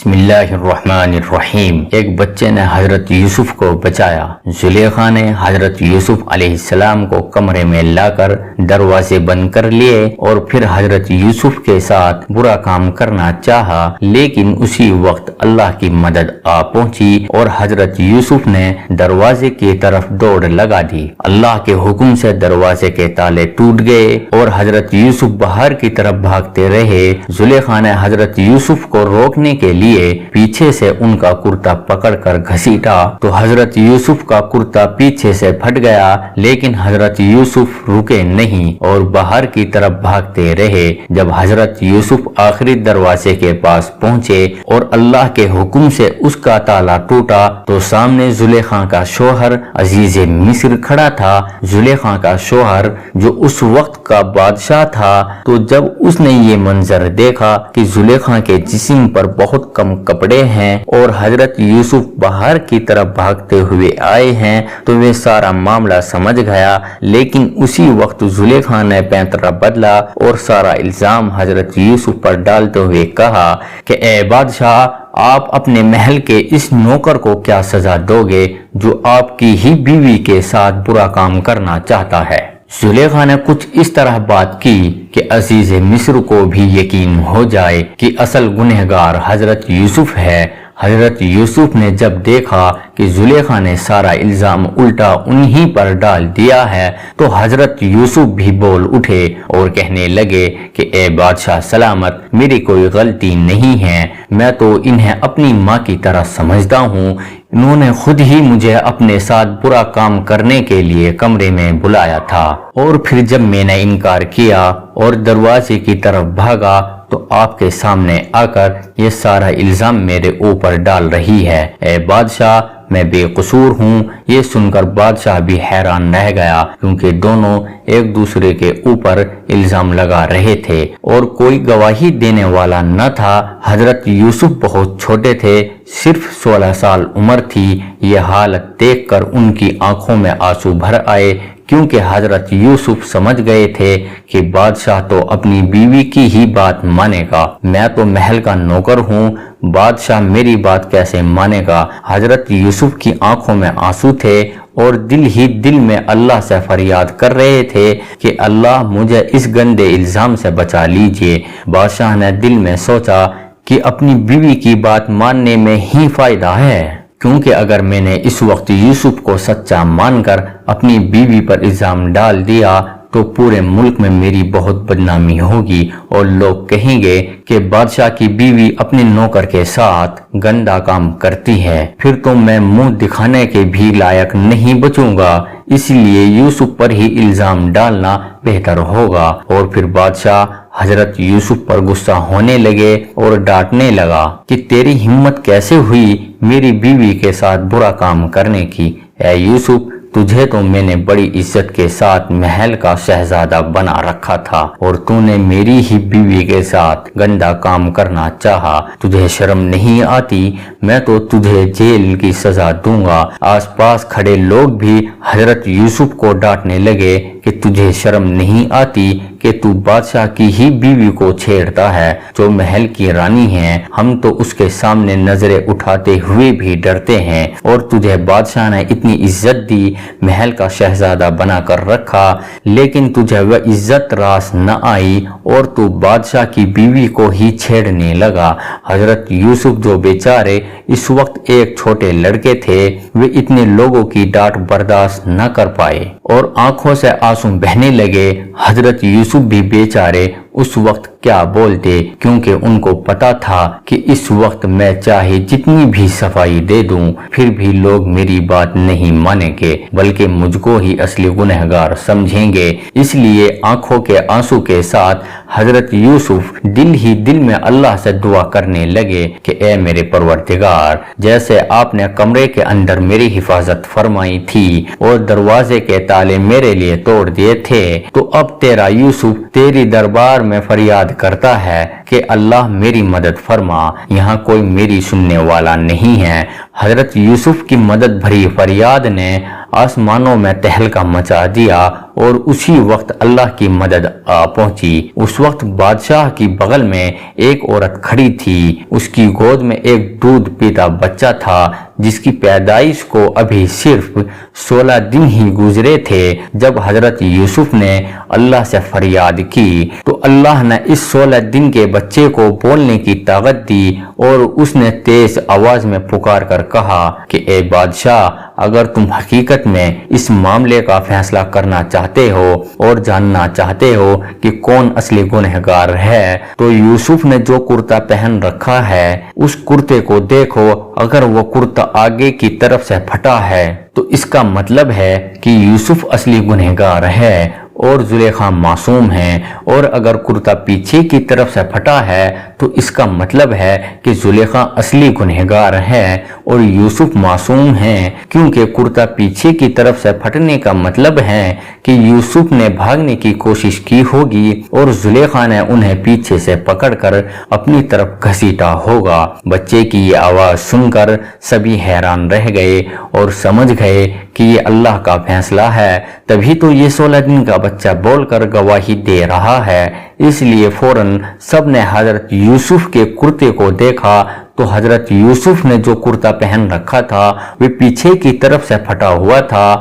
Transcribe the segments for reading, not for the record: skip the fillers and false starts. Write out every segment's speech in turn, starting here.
بسم اللہ الرحمن الرحیم۔ ایک بچے نے حضرت یوسف کو بچایا۔ زلیخا نے حضرت یوسف علیہ السلام کو کمرے میں لا کر دروازے بند کر لیے اور پھر حضرت یوسف کے ساتھ برا کام کرنا چاہا، لیکن اسی وقت اللہ کی مدد آ پہنچی اور حضرت یوسف نے دروازے کی طرف دوڑ لگا دی۔ اللہ کے حکم سے دروازے کے تالے ٹوٹ گئے اور حضرت یوسف باہر کی طرف بھاگتے رہے۔ زلیخا نے حضرت یوسف کو روکنے کے لیے پیچھے سے ان کا کرتا پکڑ کر گھسیٹا تو حضرت یوسف کا کرتا پیچھے سے پھٹ گیا، لیکن حضرت یوسف رکے نہیں اور باہر کی طرف بھاگتے رہے۔ جب حضرت یوسف آخری دروازے کے پاس پہنچے اور اللہ کے حکم سے اس کا تالا ٹوٹا تو سامنے زلیخا کا شوہر عزیز مصر کھڑا تھا۔ زلیخا کا شوہر جو اس وقت کا بادشاہ تھا، تو جب اس نے یہ منظر دیکھا کہ زلیخا کے جسم پر بہت کم کپڑے ہیں اور حضرت یوسف باہر کی طرف بھاگتے ہوئے آئے ہیں، تو وہ سارا معاملہ سمجھ گیا، لیکن اسی وقت زلیخا نے پینترا بدلا اور سارا الزام حضرت یوسف پر ڈالتے ہوئے کہا کہ اے بادشاہ، آپ اپنے محل کے اس نوکر کو کیا سزا دو گے جو آپ کی ہی بیوی کے ساتھ برا کام کرنا چاہتا ہے؟ زلیخا نے کچھ اس طرح بات کی کہ عزیز مصر کو بھی یقین ہو جائے کہ اصل گنہگار حضرت یوسف ہے۔ حضرت یوسف نے جب دیکھا کہ زلیخا نے سارا الزام الٹا انہی پر ڈال دیا ہے تو حضرت یوسف بھی بول اٹھے اور کہنے لگے کہ اے بادشاہ سلامت، میری کوئی غلطی نہیں ہے، میں تو انہیں اپنی ماں کی طرح سمجھتا ہوں، انہوں نے خود ہی مجھے اپنے ساتھ برا کام کرنے کے لیے کمرے میں بلایا تھا، اور پھر جب میں نے انکار کیا اور دروازے کی طرف بھاگا تو آپ کے سامنے آ کر یہ سارا الزام میرے اوپر ڈال رہی ہے۔ اے بادشاہ، میں بے قصور ہوں۔ یہ سن کر بادشاہ بھی حیران رہ گیا، کیونکہ دونوں ایک دوسرے کے اوپر الزام لگا رہے تھے اور کوئی گواہی دینے والا نہ تھا۔ حضرت یوسف بہت چھوٹے تھے، صرف 16 سال عمر تھی۔ یہ حالت دیکھ کر ان کی آنکھوں میں آنسو بھر آئے، کیونکہ حضرت یوسف سمجھ گئے تھے کہ بادشاہ تو اپنی بیوی کی ہی بات مانے گا، میں تو محل کا نوکر ہوں، بادشاہ میری بات کیسے مانے گا؟ حضرت یوسف کی آنکھوں میں آنسو تھے اور دل ہی دل میں اللہ سے فریاد کر رہے تھے کہ اللہ مجھے اس گندے الزام سے بچا لیجئے۔ بادشاہ نے دل میں سوچا کہ اپنی بیوی کی بات ماننے میں ہی فائدہ ہے، کیونکہ اگر میں نے اس وقت یوسف کو سچا مان کر اپنی بیوی پر الزام ڈال دیا تو پورے ملک میں میری بہت بدنامی ہوگی اور لوگ کہیں گے کہ بادشاہ کی بیوی اپنے نوکر کے ساتھ گندا کام کرتی ہے، پھر تو میں منہ دکھانے کے بھی لائق نہیں بچوں گا، اس لیے یوسف پر ہی الزام ڈالنا بہتر ہوگا۔ اور پھر بادشاہ حضرت یوسف پر غصہ ہونے لگے اور ڈانٹنے لگا کہ تیری ہمت کیسے ہوئی میری بیوی کے ساتھ برا کام کرنے کی؟ اے یوسف، تجھے تو میں نے بڑی عزت کے ساتھ محل کا شہزادہ بنا رکھا تھا اور تو نے میری ہی بیوی کے ساتھ گندا کام کرنا چاہا، تجھے شرم نہیں آتی؟ میں تو تجھے جیل کی سزا دوں گا۔ آس پاس کھڑے لوگ بھی حضرت یوسف کو ڈانٹنے لگے کہ تجھے شرم نہیں آتی کہ تو بادشاہ کی ہی بیوی کو چھیڑتا ہے جو محل کی رانی ہے، ہم تو اس کے سامنے نظریں اٹھاتے ہوئے بھی ڈرتے ہیں، اور تجھے بادشاہ نے اتنی عزت دی، محل کا شہزادہ بنا کر رکھا، لیکن تجھے وہ عزت راس نہ آئی اور تو بادشاہ کی بیوی کو ہی چھیڑنے لگا۔ حضرت یوسف جو بیچارے اس وقت ایک چھوٹے لڑکے تھے، وہ اتنے لوگوں کی ڈانٹ برداشت نہ کر پائے اور آنکھوں سے آنسو بہنے لگے۔ حضرت یوسف بھی بیچارے اس وقت کیا بولتے، کیونکہ ان کو پتا تھا کہ اس وقت میں چاہے جتنی بھی صفائی دے دوں پھر بھی لوگ میری بات نہیں مانیں گے، بلکہ مجھ کو ہی اصلی گنہگار سمجھیں گے۔ اس لیے آنکھوں کے آنسو کے ساتھ حضرت یوسف دل ہی دل میں اللہ سے دعا کرنے لگے کہ اے میرے پروردگار، جیسے آپ نے کمرے کے اندر میری حفاظت فرمائی تھی اور دروازے کے تالے میرے لیے توڑ دیے تھے، تو اب تیرا یوسف تیری دربار میں فریاد کرتا ہے کہ اللہ میری مدد فرما، یہاں کوئی میری سننے والا نہیں ہے۔ حضرت یوسف کی مدد بھری فریاد نے آسمانوں میں تہلکہ مچا دیا اور اسی وقت اللہ کی مدد آ پہنچی۔ اس وقت بادشاہ کی بغل میں ایک عورت کھڑی تھی، اس کی گود میں ایک دودھ پیتا بچہ تھا جس کی پیدائش کو ابھی صرف 16 دن ہی گزرے تھے۔ جب حضرت یوسف نے اللہ سے فریاد کی تو اللہ نے اس 16 دن کے بچے کو بولنے کی طاقت دی اور اس نے تیز آواز میں پکار کر کہا کہ اے بادشاہ، اگر تم حقیقت میں اس معاملے کا فیصلہ کرنا چاہتے ہو اور جاننا چاہتے ہو کہ کون اصلی گنہگار ہے تو یوسف نے جو کرتا پہن رکھا ہے اس کرتے کو دیکھو، اگر وہ کرتا آگے کی طرف سے پھٹا ہے تو اس کا مطلب ہے کہ یوسف اصلی گنہگار ہے اور زلیخا معصوم ہے، اور اگر کرتا پیچھے کی طرف سے پھٹا ہے تو اس کا مطلب ہے کہ زلیخا اصلی گنہگار ہے اور یوسف معصوم ہے، کیونکہ کرتا پیچھے کی طرف سے پھٹنے کا مطلب ہے کہ یوسف نے بھاگنے کی کوشش کی ہوگی اور زلیخا نے انہیں پیچھے سے پکڑ کر اپنی طرف گھسیٹا ہوگا۔ بچے کی یہ آواز سن کر سبھی حیران رہ گئے اور سمجھ گئے کہ یہ اللہ کا فیصلہ ہے، تبھی تو یہ 16 دن کا بچہ بول کر گواہی دے رہا ہے۔ اس لیے فوراً سب نے حضرت یوسف کے کرتے کو دیکھا تو حضرت یوسف نے جو کرتا پہن رکھا تھا وہ پیچھے کی طرف سے پھٹا ہوا تھا۔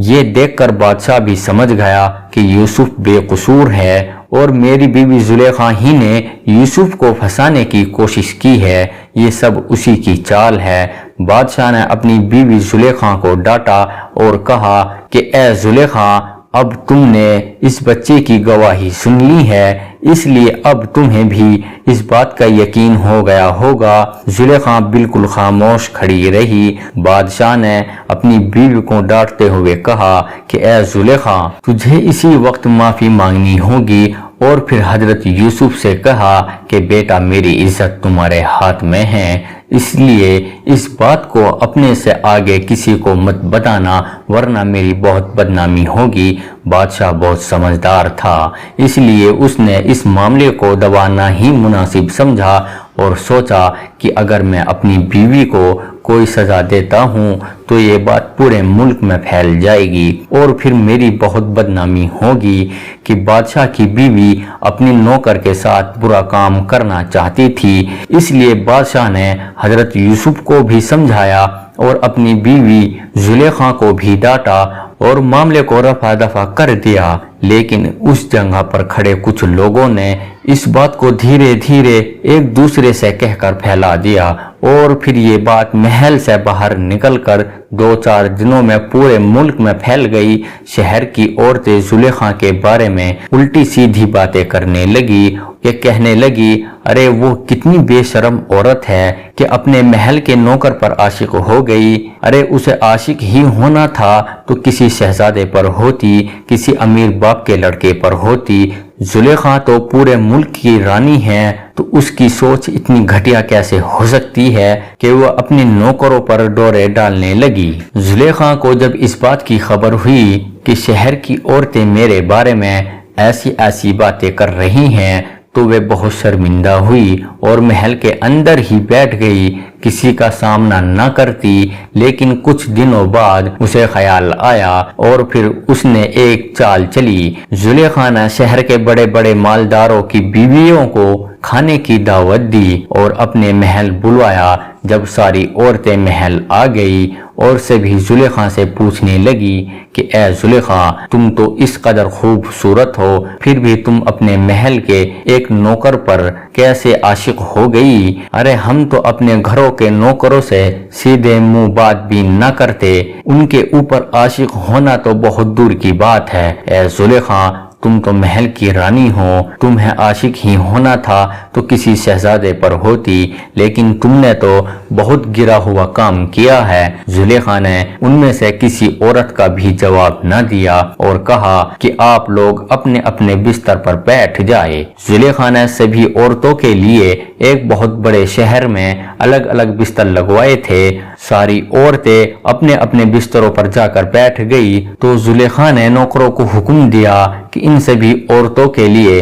یہ دیکھ کر بادشاہ بھی سمجھ گیا کہ یوسف بے قصور ہے اور میری بیوی زلیخا ہی نے یوسف کو پھنسانے کی کوشش کی ہے، یہ سب اسی کی چال ہے۔ بادشاہ نے اپنی بیوی زلیخا کو ڈانٹا اور کہا کہ اے زلیخا، اب تم نے اس بچے کی گواہی سن لی ہے، اس لیے اب تمہیں بھی اس بات کا یقین ہو گیا ہوگا۔ زلیخا بالکل خاموش کھڑی رہی۔ بادشاہ نے اپنی بیوی کو ڈانٹتے ہوئے کہا کہ اے زلیخا، تجھے اسی وقت معافی مانگنی ہوگی، اور پھر حضرت یوسف سے کہا کہ بیٹا، میری عزت تمہارے ہاتھ میں ہے، اس لیے اس بات کو اپنے سے آگے کسی کو مت بتانا ورنہ میری بہت بدنامی ہوگی۔ بادشاہ بہت سمجھدار تھا، اس لیے اس نے اس معاملے کو دبانا ہی مناسب سمجھا اور سوچا کہ اگر میں اپنی بیوی کو کوئی سزا دیتا ہوں تو یہ بات پورے ملک میں پھیل جائے گی اور پھر میری بہت بدنامی ہوگی کہ بادشاہ کی بیوی اپنی نوکر کے ساتھ برا کام کرنا چاہتی تھی۔ اس لیے بادشاہ نے حضرت یوسف کو بھی سمجھایا اور اپنی بیوی زلیخا کو بھی ڈانٹا اور معاملے کو رفع دفع کر دیا، لیکن اس جگہ پر کھڑے کچھ لوگوں نے اس بات کو دھیرے دھیرے ایک دوسرے سے کہہ کر پھیلا دیا اور پھر یہ بات محل سے باہر نکل کر 2-4 دنوں میں پورے ملک میں پھیل گئی۔ شہر کی عورتیں زلیخا کے بارے میں الٹی سیدھی باتیں کرنے لگی، کہ کہنے لگی ارے وہ کتنی بے شرم عورت ہے کہ اپنے محل کے نوکر پر عاشق ہو گئی، ارے اسے عاشق ہی ہونا تھا تو کسی شہزادے پر ہوتی، کسی امیر باپ کے لڑکے پر ہوتی۔ زلیخا تو پورے ملک کی رانی ہے تو اس کی سوچ اتنی گھٹیا کیسے ہو سکتی ہے کہ وہ اپنے نوکروں پر ڈورے ڈالنے لگی۔ زلیخا کو جب اس بات کی خبر ہوئی کہ شہر کی عورتیں میرے بارے میں ایسی ایسی باتیں کر رہی ہیں تو وہ بہت شرمندہ ہوئی اور محل کے اندر ہی بیٹھ گئی، کسی کا سامنا نہ کرتی۔ لیکن کچھ دنوں بعد اسے خیال آیا اور پھر اس نے ایک چال چلی۔ زلیخا نے شہر کے بڑے بڑے مالداروں کی بیویوں کو کھانے کی دعوت دی اور اپنے محل بلوایا۔ جب ساری عورتیں محل آ گئی اور سبھی زلیخا سے پوچھنے لگی کہ اے زلیخا، تم تو اس قدر خوبصورت ہو، پھر بھی تم اپنے محل کے ایک نوکر پر کیسے عاشق ہو گئی؟ ارے ہم تو اپنے گھروں کے نوکروں سے سیدھے منہ بات بھی نہ کرتے، ان کے اوپر عاشق ہونا تو بہت دور کی بات ہے۔ اے زلیخا، تم تو محل کی رانی ہو، تمہیں عاشق ہی ہونا تھا تو کسی شہزادے پر ہوتی، لیکن تم نے تو بہت گرا ہوا کام کیا ہے۔ زلیخا نے ان میں سے کسی عورت کا بھی جواب نہ دیا اور کہا کہ آپ لوگ اپنے اپنے بستر پر بیٹھ جائے۔ زلیخا نے سبھی عورتوں کے لیے ایک بہت بڑے شہر میں الگ الگ بستر لگوائے تھے۔ ساری عورتیں اپنے اپنے بستروں پر جا کر بیٹھ گئی تو زلیخا نے نوکروں کو حکم دیا کہ ان سبھی عورتوں کے لیے